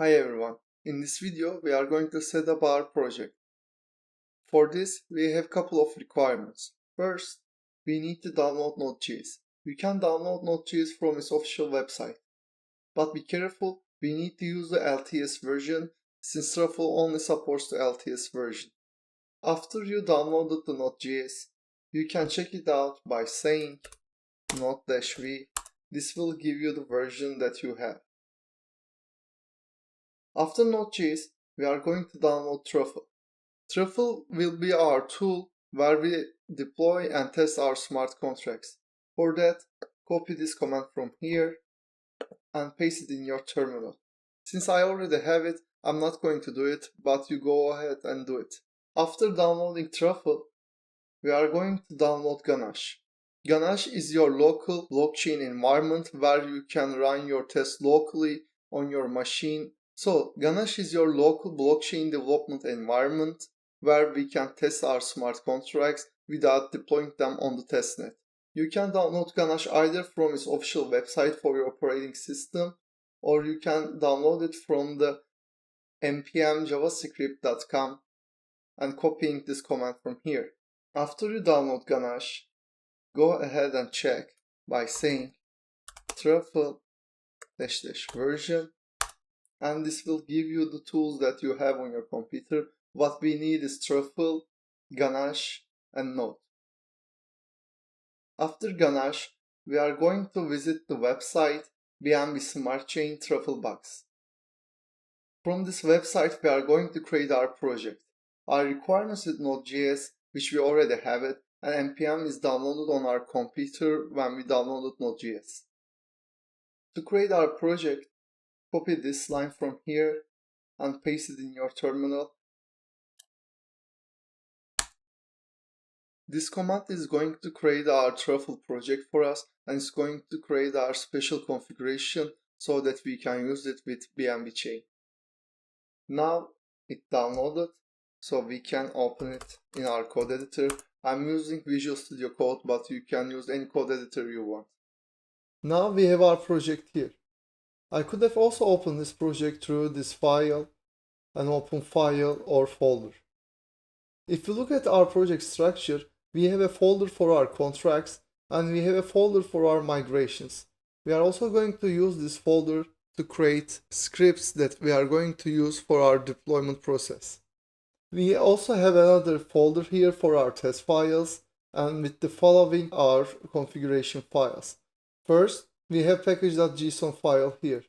Hi everyone, in this video we are going to set up our project. For this we have a couple of requirements. First, we need to download Node.js. You can download Node.js from its official website. But be careful, we need to use the LTS version since Truffle only supports the LTS version. After you downloaded the Node.js, you can check it out by saying node-v. This will give you the version that you have. After Node.js, we are going to download Truffle. Truffle will be our tool where we deploy and test our smart contracts. For that, copy this command from here and paste it in your terminal. Since I already have it, I'm not going to do it, but you go ahead and do it. After downloading Truffle, we are going to download Ganache. Ganache is your local blockchain environment where you can run your tests locally on your machine. So, Ganache is your local blockchain development environment where we can test our smart contracts without deploying them on the testnet. You can download Ganache either from its official website for your operating system, or you can download it from the npm-javascript.com and copying this command from here. After you download Ganache, go ahead and check by saying truffle --version, and this will give you the tools that you have on your computer. What we need is Truffle, Ganache, and Node. After Ganache, we are going to visit the website BNB Smart Chain Truffle Box. From this website, we are going to create our project. Our requirements is Node.js, which we already have it, and npm is downloaded on our computer when we downloaded Node.js. To create our project, copy this line from here and paste it in your terminal. This command is going to create our Truffle project for us, and it's going to create our special configuration so that we can use it with BNB Chain. Now it's downloaded, so we can open it in our code editor. I'm using Visual Studio Code, but you can use any code editor you want. Now we have our project here. I could have also opened this project through this file, an open file or folder. If you look at our project structure, we have a folder for our contracts and we have a folder for our migrations. We are also going to use this folder to create scripts that we are going to use for our deployment process. We also have another folder here for our test files and with the following our configuration files. First, we have package.json file here.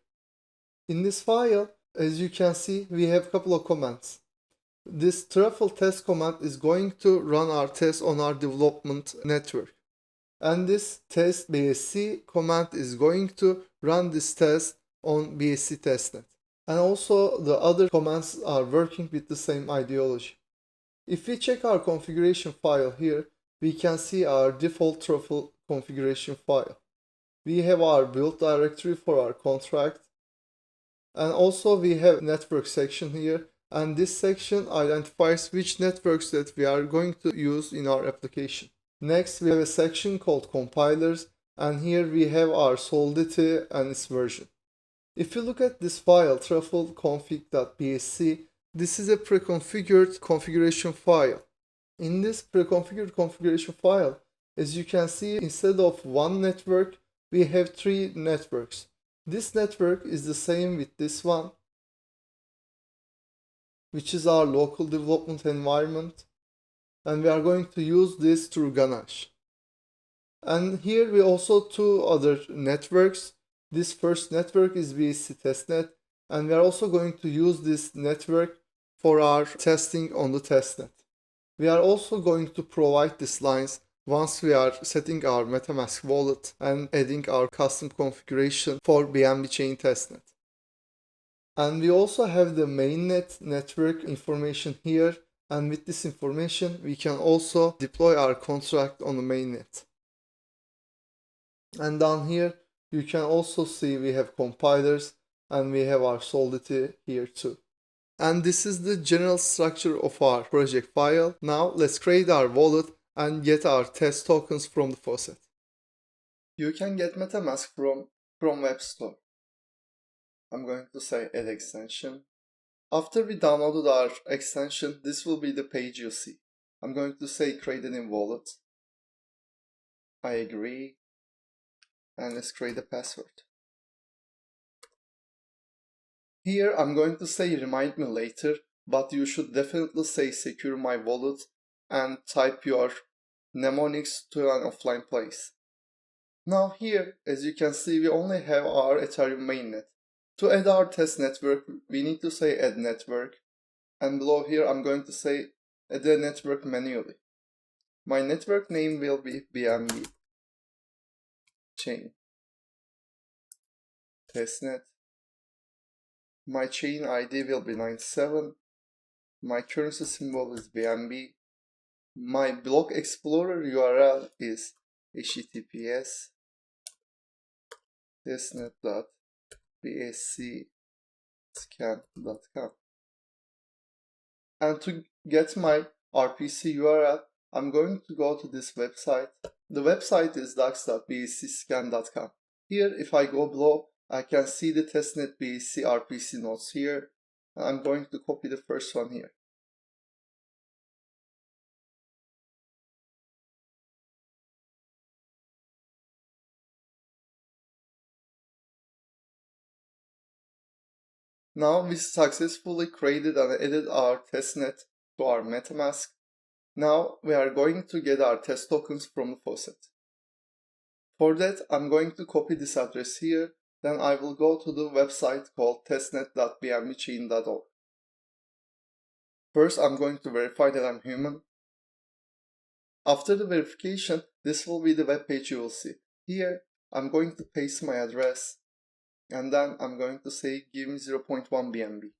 In this file, as you can see, we have a couple of commands. This Truffle test command is going to run our test on our development network. And this test BSC command is going to run this test on BSC testnet. And also the other commands are working with the same ideology. If we check our configuration file here, we can see our default Truffle configuration file. We have our build directory for our contract. And also we have network section here. And this section identifies which networks that we are going to use in our application. Next, we have a section called compilers, and here we have our Solidity and its version. If you look at this file, truffle config.bsc, this is a pre-configured configuration file. In this pre-configured configuration file, as you can see, instead of one network, we have three networks. This network is the same with this one, which is our local development environment, and we are going to use this through Ganache. And here we also two other networks. This first network is BNB Testnet, and we are also going to use this network for our testing on the testnet. We are also going to provide these lines once we are setting our Metamask wallet and adding our custom configuration for BNB Chain Testnet. And we also have the mainnet network information here, and with this information we can also deploy our contract on the mainnet. And down here you can also see we have compilers and we have our Solidity here too. And this is the general structure of our project file. Now let's create our wallet and get our test tokens from the faucet. You can get Metamask from Web Store. I'm going to say add extension. After we downloaded our extension, this will be the page you see. I'm going to say create a new wallet. I agree. And let's create a password. Here I'm going to say remind me later, but you should definitely say secure my wallet and type your mnemonics to an offline place. Now here, as you can see, we only have our Ethereum mainnet. To add our test network, we need to say add network, and below here I'm going to say add a network manually. My network name will be BNB Chain Testnet. My chain ID will be 97. My currency symbol is BNB. My block explorer URL is https testnet.bscscan.com. And to get my RPC URL, I'm going to go to this website. The website is docs.bscscan.com. Here, if I go below, I can see the testnet BSC RPC nodes here. I'm going to copy the first one here. Now we successfully created and added our testnet to our Metamask. Now we are going to get our test tokens from the faucet. For that, I'm going to copy this address here. Then I will go to the website called testnet.bnbchain.org. First, I'm going to verify that I'm human. After the verification, this will be the web page you will see. Here, I'm going to paste my address, and then I'm going to say give me 0.1 BNB.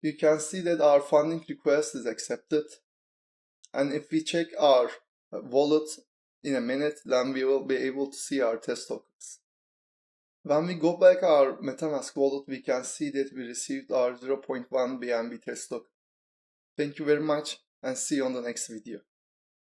You can see that our funding request is accepted, and if we check our wallet in a minute, then we will be able to see our test tokens. When we go back our Metamask wallet, we can see that we received our 0.1 BNB test token. Thank you very much and see you on the next video.